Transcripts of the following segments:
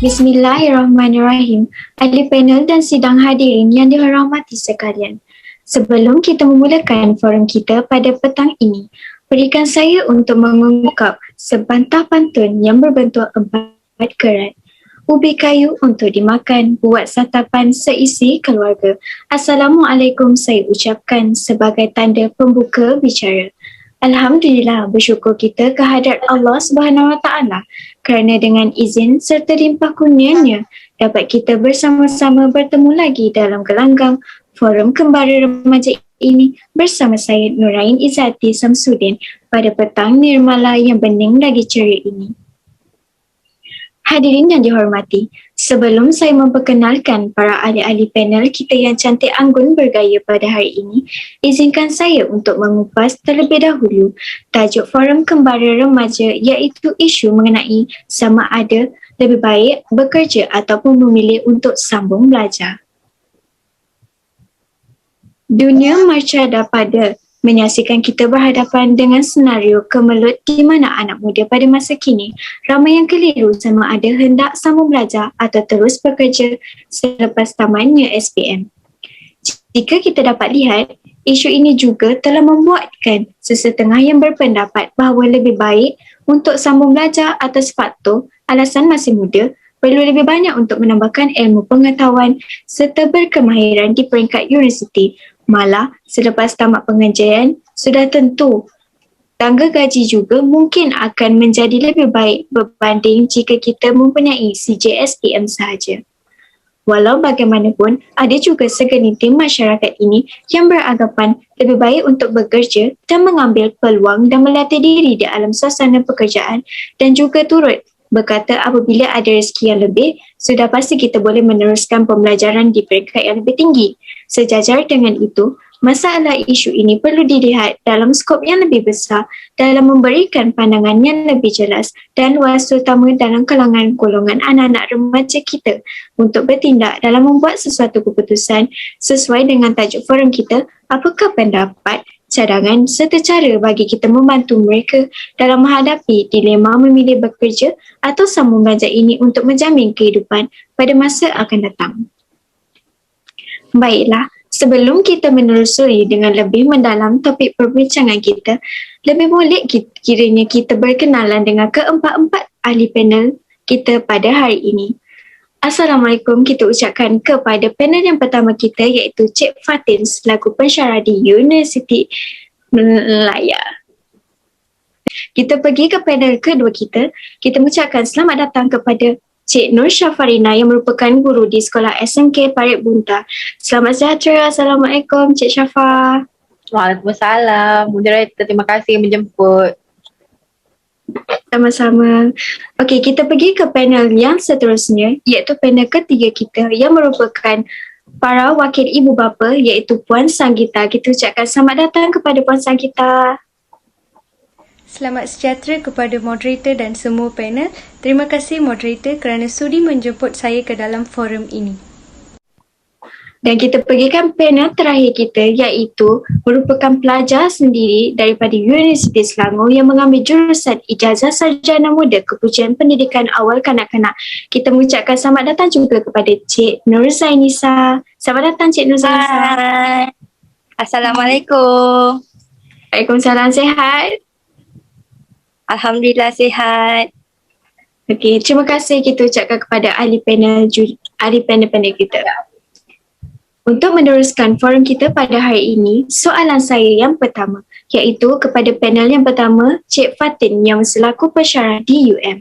Bismillahirrahmanirrahim. Ahli panel dan sidang hadirin yang dihormati sekalian. Sebelum kita memulakan forum kita pada petang ini, berikan saya untuk mengungkap sebantah pantun yang berbentuk empat kerat. Ubi kayu untuk dimakan, buat santapan seisi keluarga. Assalamualaikum saya ucapkan sebagai tanda pembuka bicara. Alhamdulillah, bersyukur kita kehadrat Allah Subhanahu Wa Taala kerana dengan izin serta limpah kurnianya dapat kita bersama-sama bertemu lagi dalam gelanggang forum kembara remaja ini bersama saya Nurain Izzati Samsudin pada petang nirmala yang bening lagi ceria ini. Hadirin yang dihormati, sebelum saya memperkenalkan para ahli-ahli panel kita yang cantik anggun bergaya pada hari ini, izinkan saya untuk mengupas terlebih dahulu tajuk forum kembara remaja iaitu isu mengenai sama ada lebih baik bekerja ataupun memilih untuk sambung belajar. Dunia mercada pada menyaksikan kita berhadapan dengan senario kemelut di mana anak muda pada masa kini ramai yang keliru sama ada hendak sambung belajar atau terus bekerja selepas tamatnya SPM. Jika kita dapat lihat, isu ini juga telah membuatkan sesetengah yang berpendapat bahawa lebih baik untuk sambung belajar atas faktor alasan masih muda, perlu lebih banyak untuk menambahkan ilmu pengetahuan serta berkemahiran di peringkat universiti. Malah, selepas tamat pengajian, sudah tentu tangga gaji juga mungkin akan menjadi lebih baik berbanding jika kita mempunyai CJSPM sahaja. Walau bagaimanapun, ada juga segelintir masyarakat ini yang beranggapan lebih baik untuk bekerja dan mengambil peluang dan melatih diri di alam suasana pekerjaan dan juga turut berkata apabila ada rezeki yang lebih, sudah pasti kita boleh meneruskan pembelajaran di peringkat yang lebih tinggi. Sejajar dengan itu, masalah isu ini perlu dilihat dalam skop yang lebih besar dalam memberikan pandangan yang lebih jelas dan luas terutama dalam kalangan golongan anak-anak remaja kita untuk bertindak dalam membuat sesuatu keputusan sesuai dengan tajuk forum kita, apakah pendapat, cadangan serta cara bagi kita membantu mereka dalam menghadapi dilema memilih bekerja atau sambung belajar ini untuk menjamin kehidupan pada masa akan datang. Baiklah, sebelum kita menelusuri dengan lebih mendalam topik perbincangan kita, lebih boleh kiranya kita berkenalan dengan keempat-empat ahli panel kita pada hari ini. Assalamualaikum kita ucapkan kepada panel yang pertama kita iaitu Cik Fatin selaku pensyarah di Universiti Melaya. Kita pergi ke panel kedua kita mengucapkan selamat datang kepada Cik Nur Syafarina yang merupakan guru di Sekolah SMK Parit Bunta. Selamat sejahtera. Assalamualaikum Cik Syafa. Waalaikumsalam. Moderator, terima kasih menjemput. Sama-sama. Okey, kita pergi ke panel yang seterusnya iaitu panel ketiga kita yang merupakan para wakil ibu bapa iaitu Puan Sanggita. Kita ucapkan selamat datang kepada Puan Sanggita. Selamat sejahtera kepada moderator dan semua panel. Terima kasih moderator kerana sudi menjemput saya ke dalam forum ini. Dan kita pergikan panel terakhir kita iaitu merupakan pelajar sendiri daripada Universiti Selangor yang mengambil jurusan Ijazah Sarjana Muda Kepujian Pendidikan Awal Kanak-Kanak. Kita mengucapkan selamat datang juga kepada Cik Nur Zainisa. Selamat datang Cik Nur Zainisa. Hai. Assalamualaikum. Waalaikumsalam, sihat? Alhamdulillah sihat. Okey, terima kasih kita ucapkan kepada ahli panel kita. Untuk meneruskan forum kita pada hari ini, soalan saya yang pertama iaitu kepada panel yang pertama, Cik Fatin yang selaku pensyarah di UM.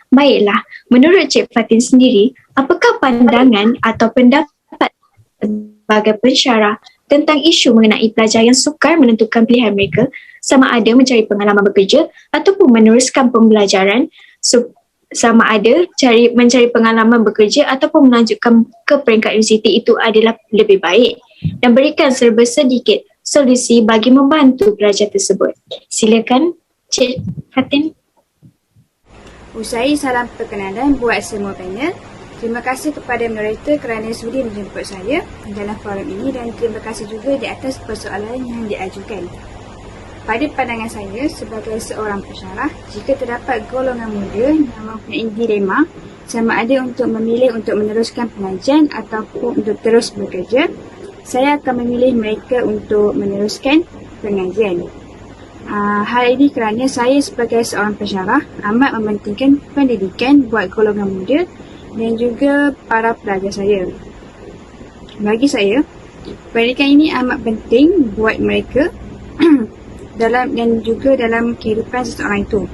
Baiklah, menurut Cik Fatin sendiri, apakah pandangan atau pendapat sebagai pensyarah tentang isu mengenai pelajar yang sukar menentukan pilihan mereka sama ada mencari pengalaman bekerja ataupun meneruskan pembelajaran sama ada mencari pengalaman bekerja ataupun melanjutkan ke peringkat universiti itu adalah lebih baik dan berikan serba sedikit solusi bagi membantu pelajar tersebut. Silakan Cik Fatin. Usai salam perkenalan buat semua panel. Terima kasih kepada moderator kerana sudi menjemput saya dalam forum ini dan terima kasih juga di atas persoalan yang diajukan. Pada pandangan saya sebagai seorang pensyarah, jika terdapat golongan muda yang mempunyai dilema sama ada untuk memilih untuk meneruskan pengajian ataupun untuk terus bekerja, saya akan memilih mereka untuk meneruskan pengajian. Hal ini kerana saya sebagai seorang pensyarah amat mementingkan pendidikan buat golongan muda dan juga para pelajar saya. Bagi saya, pendidikan ini amat penting buat mereka dan juga dalam kehidupan seseorang itu.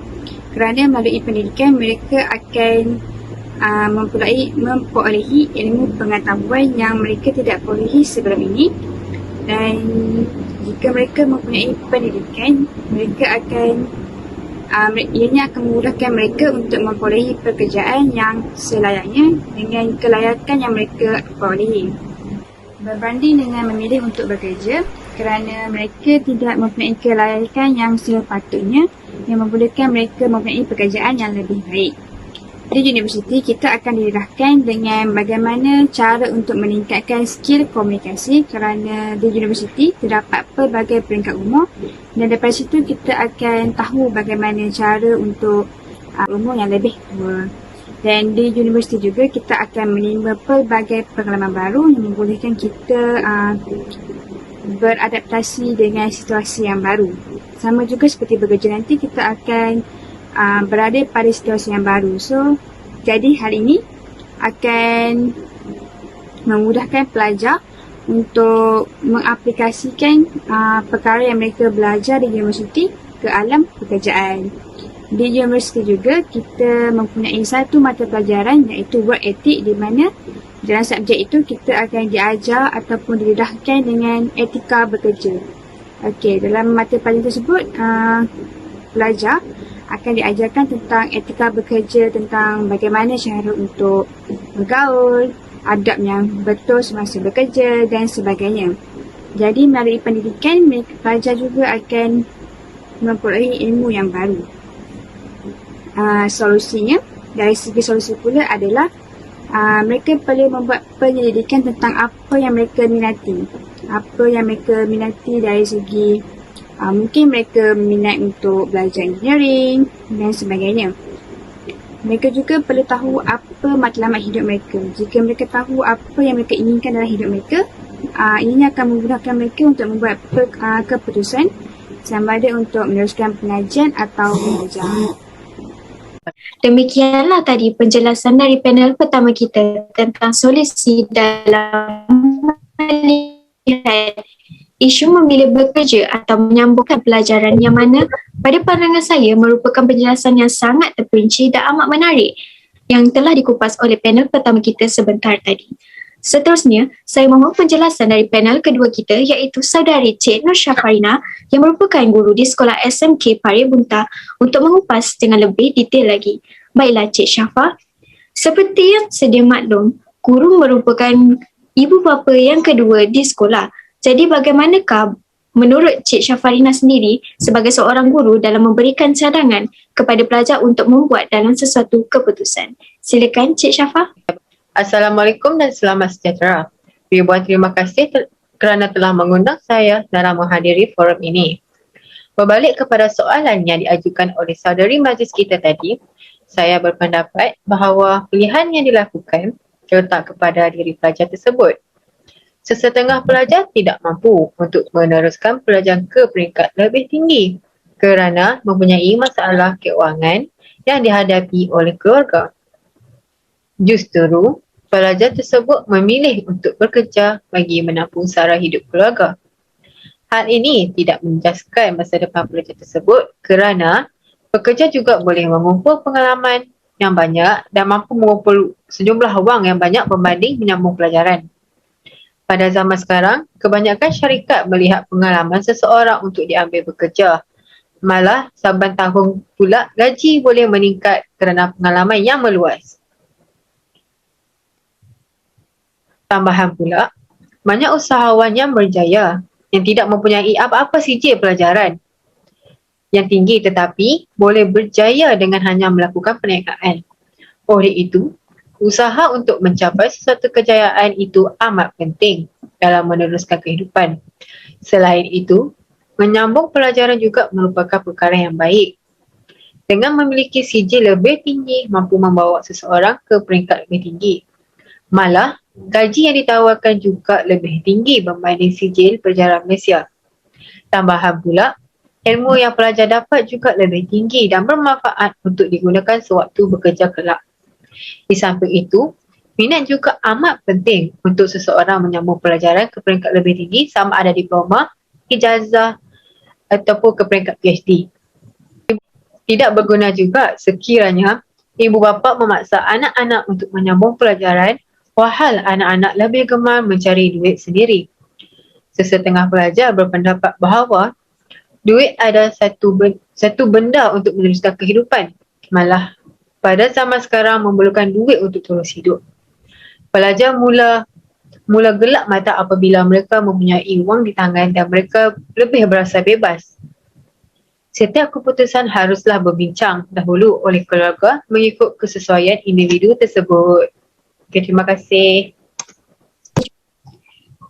Kerana melalui pendidikan mereka akan memperolehi ilmu pengetahuan yang mereka tidak perolehi sebelum ini, dan jika mereka mempunyai pendidikan, mereka akan ianya akan memudahkan mereka untuk memperolehi pekerjaan yang selayaknya dengan kelayakan yang mereka perolehi, berbanding dengan memilih untuk bekerja kerana mereka tidak mempunyai kelayakan yang sepatutnya yang membolehkan mereka mempunyai pekerjaan yang lebih baik. Di universiti, kita akan didedahkan dengan bagaimana cara untuk meningkatkan skill komunikasi kerana di universiti terdapat pelbagai peringkat umur, dan daripada situ kita akan tahu bagaimana cara untuk umur yang lebih tua. Dan di universiti juga kita akan menimba pelbagai pengalaman baru yang membolehkan kita beradaptasi dengan situasi yang baru. Sama juga seperti bekerja nanti, kita akan berada pada situasi yang baru. So, jadi hal ini akan memudahkan pelajar untuk mengaplikasikan perkara yang mereka belajar di universiti ke alam pekerjaan. Di universiti juga kita mempunyai satu mata pelajaran iaitu work ethic, di mana dalam subjek itu kita akan diajar ataupun didedahkan dengan etika bekerja. Okey, dalam mata pelajaran tersebut pelajar akan diajarkan tentang etika bekerja, tentang bagaimana cara untuk bergaul, adab yang betul semasa bekerja dan sebagainya. Jadi melalui pendidikan, pelajar juga akan memperolehi ilmu yang baru. Solusinya, dari segi solusi pula adalah mereka perlu membuat penyelidikan tentang apa yang mereka minati. Apa yang mereka minati dari segi mungkin mereka minat untuk belajar engineering dan sebagainya. Mereka juga perlu tahu apa matlamat hidup mereka. Jika mereka tahu apa yang mereka inginkan dalam hidup mereka, ini akan memudahkan mereka untuk membuat keputusan sama ada untuk meneruskan pengajian atau belajar. Demikianlah tadi penjelasan dari panel pertama kita tentang solusi dalam melihat isu memilih bekerja atau menyambungkan pelajaran, yang mana pada pandangan saya merupakan penjelasan yang sangat terperinci dan amat menarik yang telah dikupas oleh panel pertama kita sebentar tadi. Seterusnya, saya mohon penjelasan dari panel kedua kita iaitu saudari Cik Nur Syafarina yang merupakan guru di Sekolah SMK Paribunta untuk mengupas dengan lebih detail lagi. Baiklah Cik Syafa, seperti yang sedia maklum, guru merupakan ibu bapa yang kedua di sekolah. Jadi bagaimanakah menurut Cik Syafarina sendiri sebagai seorang guru dalam memberikan cadangan kepada pelajar untuk membuat dalam sesuatu keputusan? Silakan Cik Syafa. Assalamualaikum dan selamat sejahtera. Ribuan terima kasih kerana telah mengundang saya dalam menghadiri forum ini. Berbalik kepada soalan yang diajukan oleh saudari majlis kita tadi, saya berpendapat bahawa pilihan yang dilakukan terletak kepada diri pelajar tersebut. Sesetengah pelajar tidak mampu untuk meneruskan pelajaran ke peringkat lebih tinggi kerana mempunyai masalah keuangan yang dihadapi oleh keluarga. Justru, pelajar tersebut memilih untuk bekerja bagi menampung sara hidup keluarga. Hal ini tidak menjejaskan masa depan pelajar tersebut kerana pekerja juga boleh mengumpul pengalaman yang banyak dan mampu mengumpul sejumlah wang yang banyak berbanding menyambung pelajaran. Pada zaman sekarang, kebanyakan syarikat melihat pengalaman seseorang untuk diambil bekerja. Malah, saban tahun pula gaji boleh meningkat kerana pengalaman yang meluas. Tambahan pula, banyak usahawan yang berjaya yang tidak mempunyai apa-apa sijil pelajaran yang tinggi tetapi boleh berjaya dengan hanya melakukan perniagaan. Oleh itu, usaha untuk mencapai sesuatu kejayaan itu amat penting dalam meneruskan kehidupan. Selain itu, menyambung pelajaran juga merupakan perkara yang baik. Dengan memiliki sijil lebih tinggi, mampu membawa seseorang ke peringkat lebih tinggi. Malah, gaji yang ditawarkan juga lebih tinggi berbanding sijil perjalanan Malaysia. Tambahan pula, ilmu yang pelajar dapat juga lebih tinggi dan bermanfaat untuk digunakan sewaktu bekerja kelak. Di samping itu, minat juga amat penting untuk seseorang menyambung pelajaran ke peringkat lebih tinggi sama ada diploma, ijazah ataupun ke peringkat PhD. Tidak berguna juga sekiranya ibu bapa memaksa anak-anak untuk menyambung pelajaran walhal anak-anak lebih gemar mencari duit sendiri. Sesetengah pelajar berpendapat bahawa duit adalah satu benda untuk meneruskan kehidupan. Malah, pada zaman sekarang memerlukan duit untuk terus hidup. Pelajar mula gelap mata apabila mereka mempunyai wang di tangan dan mereka lebih berasa bebas. Setiap keputusan haruslah berbincang dahulu oleh keluarga mengikut kesesuaian individu tersebut. Okay, terima kasih.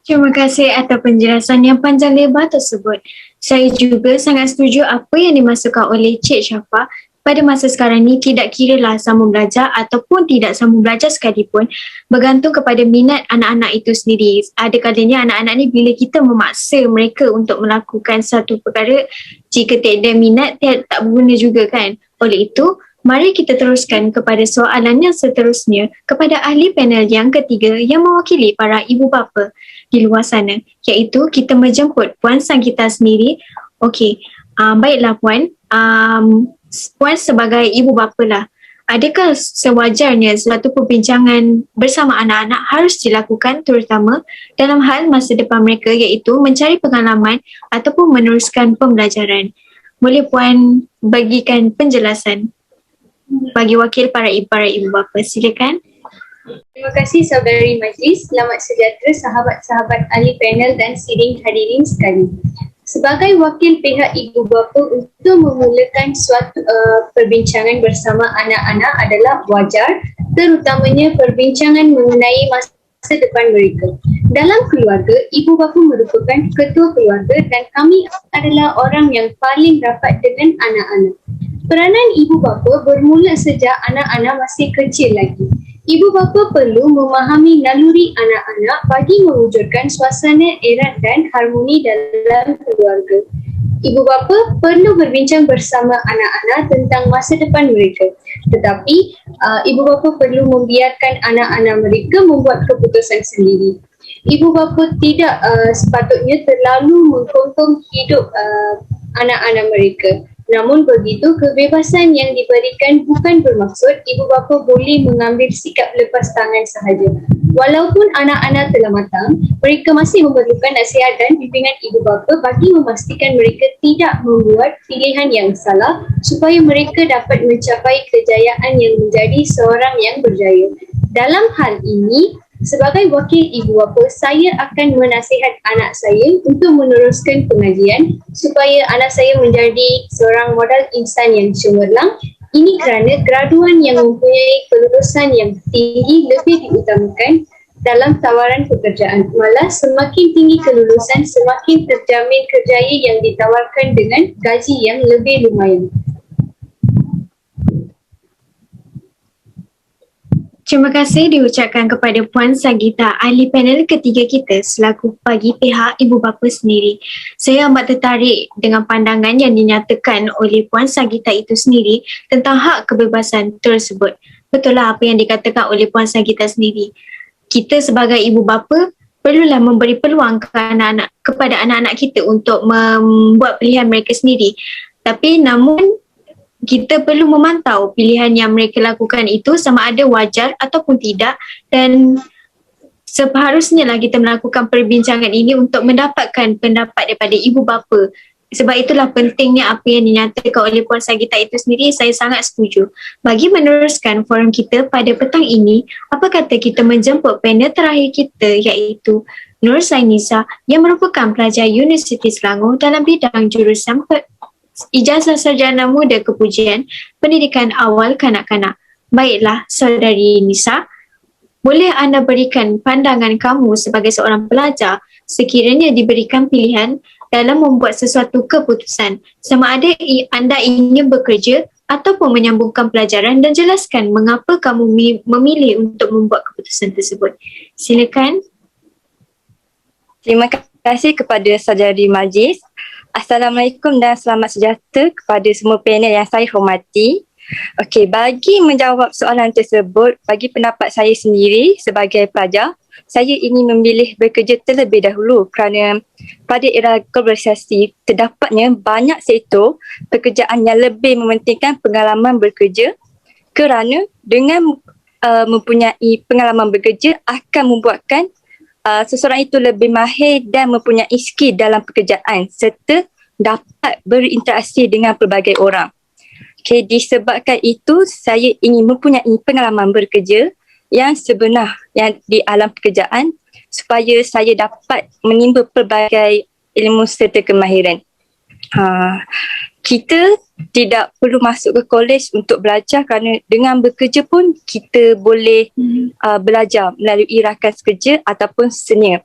Terima kasih atas penjelasan yang panjang lebar tersebut. Saya juga sangat setuju apa yang dimasukkan oleh Cik Syafa. Pada masa sekarang ni tidak kiralah sambung belajar ataupun tidak sambung belajar sekalipun, bergantung kepada minat anak-anak itu sendiri. Ada kalanya anak-anak ni bila kita memaksa mereka untuk melakukan satu perkara, jika tiada minat tak berguna juga kan. Oleh itu, mari kita teruskan kepada soalan yang seterusnya kepada ahli panel yang ketiga yang mewakili para ibu bapa di luar sana, iaitu kita menjemput Puan Sanggita sendiri. Okey, baiklah Puan. Puan sebagai ibu bapa lah, adakah sewajarnya suatu perbincangan bersama anak-anak harus dilakukan terutama dalam hal masa depan mereka, iaitu mencari pengalaman ataupun meneruskan pembelajaran? Boleh Puan bagikan penjelasan bagi wakil para ibu bapa, silakan. Terima kasih saudari majlis. Selamat sejahtera sahabat-sahabat ahli panel dan sidang hadirin sekali. Sebagai wakil pihak ibu bapa, untuk memulakan suatu perbincangan bersama anak-anak adalah wajar, terutamanya perbincangan mengenai masa depan mereka. Dalam keluarga, ibu bapa merupakan ketua keluarga dan kami adalah orang yang paling rapat dengan anak-anak. Peranan ibu bapa bermula sejak anak-anak masih kecil lagi. Ibu bapa perlu memahami naluri anak-anak bagi mewujudkan suasana erat dan harmoni dalam keluarga. Ibu bapa perlu berbincang bersama anak-anak tentang masa depan mereka. Tetapi, ibu bapa perlu membiarkan anak-anak mereka membuat keputusan sendiri. Ibu bapa tidak sepatutnya terlalu mengkongkong hidup anak-anak mereka. Namun begitu, kebebasan yang diberikan bukan bermaksud ibu bapa boleh mengambil sikap lepas tangan sahaja. Walaupun anak-anak telah matang, mereka masih memerlukan nasihat dan bimbingan ibu bapa bagi memastikan mereka tidak membuat pilihan yang salah supaya mereka dapat mencapai kejayaan yang menjadi seorang yang berjaya. Dalam hal ini, sebagai wakil ibu bapa, saya akan menasihat anak saya untuk meneruskan pengajian supaya anak saya menjadi seorang modal insan yang cemerlang. Ini kerana graduan yang mempunyai kelulusan yang tinggi lebih diutamakan dalam tawaran pekerjaan. Malah semakin tinggi kelulusan, semakin terjamin kerjaya yang ditawarkan dengan gaji yang lebih lumayan. Terima kasih diucapkan kepada Puan Sanggita, ahli panel ketiga kita selaku bagi pihak ibu bapa sendiri. Saya amat tertarik dengan pandangan yang dinyatakan oleh Puan Sanggita itu sendiri tentang hak kebebasan tersebut. Betul lah apa yang dikatakan oleh Puan Sanggita sendiri. Kita sebagai ibu bapa perlulah memberi peluang kepada anak-anak kita untuk membuat pilihan mereka sendiri. Tapi namun kita perlu memantau pilihan yang mereka lakukan itu sama ada wajar ataupun tidak, dan seharusnya lah kita melakukan perbincangan ini untuk mendapatkan pendapat daripada ibu bapa. Sebab itulah pentingnya apa yang dinyatakan oleh Puan Sanggita itu sendiri, saya sangat setuju. Bagi meneruskan forum kita pada petang ini, apa kata kita menjemput panel terakhir kita, iaitu Nur Sainisa yang merupakan pelajar Universiti Selangor dalam bidang jurusan Ijazah Sarjana Muda Kepujian Pendidikan Awal Kanak-Kanak. Baiklah, saudari Nisa, boleh anda berikan pandangan kamu sebagai seorang pelajar sekiranya diberikan pilihan dalam membuat sesuatu keputusan, sama ada anda ingin bekerja ataupun menyambungkan pelajaran dan jelaskan mengapa kamu memilih untuk membuat keputusan tersebut. Silakan. Terima kasih kepada saudari majlis. Assalamualaikum dan selamat sejahtera kepada semua panel yang saya hormati. Okey, bagi menjawab soalan tersebut, bagi pendapat saya sendiri sebagai pelajar, saya ingin memilih bekerja terlebih dahulu kerana pada era globalisasi terdapatnya banyak sektor pekerjaan yang lebih mementingkan pengalaman bekerja kerana dengan mempunyai pengalaman bekerja akan membuatkan seseorang itu lebih mahir dan mempunyai skill dalam pekerjaan serta dapat berinteraksi dengan pelbagai orang. Okay, disebabkan itu saya ingin mempunyai pengalaman bekerja yang sebenar yang di alam pekerjaan supaya saya dapat menimba pelbagai ilmu serta kemahiran. Kita tidak perlu masuk ke kolej untuk belajar kerana dengan bekerja pun kita boleh belajar melalui rakan sekerja ataupun senior.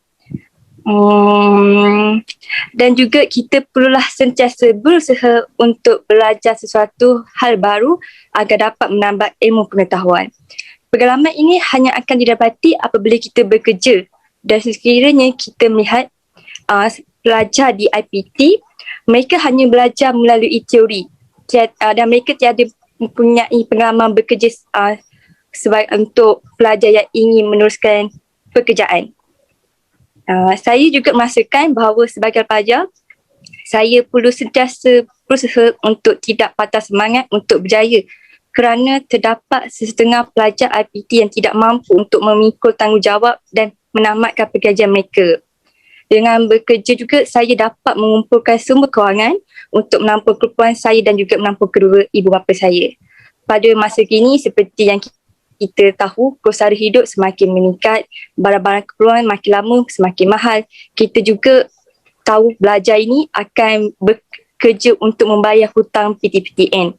Dan juga kita perlulah sentiasa berusaha untuk belajar sesuatu hal baru agar dapat menambah ilmu pengetahuan. Pengalaman ini hanya akan didapati apabila kita bekerja dan sekiranya kita melihat pelajar di IPT, mereka hanya belajar melalui teori dan mereka tiada mempunyai pengalaman bekerja sebagai untuk pelajar yang ingin meneruskan pekerjaan. Saya juga merasakan bahawa sebagai pelajar, saya perlu sentiasa berusaha untuk tidak patah semangat untuk berjaya kerana terdapat setengah pelajar IPT yang tidak mampu untuk memikul tanggungjawab dan menamatkan pekerjaan mereka. Dengan bekerja juga, saya dapat mengumpulkan sumber kewangan untuk menampung keperluan saya dan juga menampung kedua ibu bapa saya. Pada masa kini, seperti yang kita tahu, kos sara hidup semakin meningkat, barang-barang keperluan makin lama semakin mahal. Kita juga tahu belajar ini akan bekerja untuk membayar hutang PTPTN.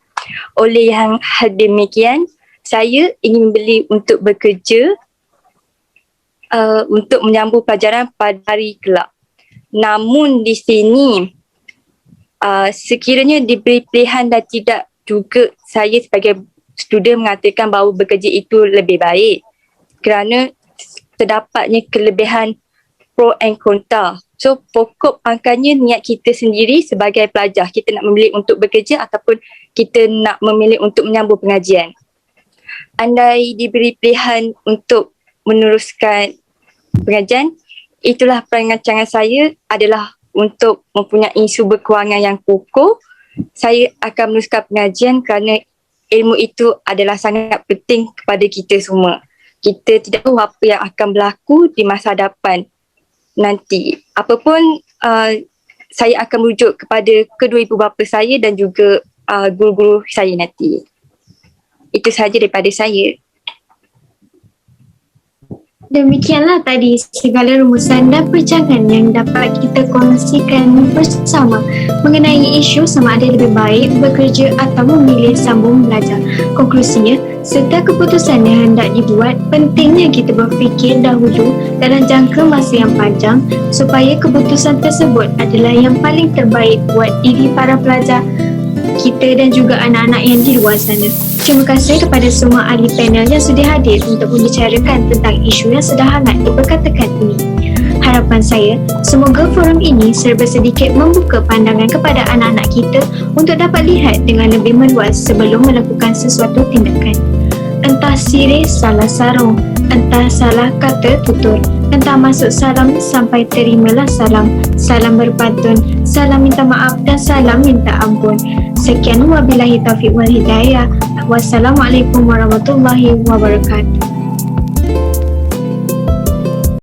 Oleh yang demikian, saya ingin membeli untuk bekerja untuk menyambung pelajaran pada hari kelak. Namun di sini, sekiranya diberi pilihan dan tidak juga saya sebagai student mengatakan bahawa bekerja itu lebih baik kerana terdapatnya kelebihan pro and kontra. So pokok pangkalnya niat kita sendiri sebagai pelajar, kita nak memilih untuk bekerja ataupun kita nak memilih untuk menyambung pengajian. Andai diberi pilihan untuk meneruskan pengajian, itulah perancangan saya adalah untuk mempunyai sumber kewangan yang kukuh. Saya akan meneruskan pengajian kerana ilmu itu adalah sangat penting kepada kita semua. Kita tidak tahu apa yang akan berlaku di masa hadapan nanti. Apapun, saya akan merujuk kepada kedua ibu bapa saya dan juga guru-guru saya nanti. Itu sahaja daripada saya. Demikianlah tadi segala rumusan dan perancangan yang dapat kita kongsikan bersama mengenai isu sama ada lebih baik bekerja atau memilih sambung belajar. Konklusinya, serta keputusan yang hendak dibuat, pentingnya kita berfikir dahulu dalam jangka masa yang panjang supaya keputusan tersebut adalah yang paling terbaik buat diri para pelajar kita dan juga anak-anak yang di luar sana. Terima kasih kepada semua ahli panel yang sudah hadir untuk membicarakan tentang isu yang sedang hangat diperkatakan ini. Harapan saya, semoga forum ini serba sedikit membuka pandangan kepada anak-anak kita untuk dapat lihat dengan lebih meluas sebelum melakukan sesuatu tindakan. Entah sirih salah sarung, entah salah kata tutur, entah masuk salam sampai terimalah salam, salam berpantun, salam minta maaf dan salam minta ampun. Sekian wabillahi taufiq wal hidayah. Wassalamualaikum warahmatullahi wabarakatuh.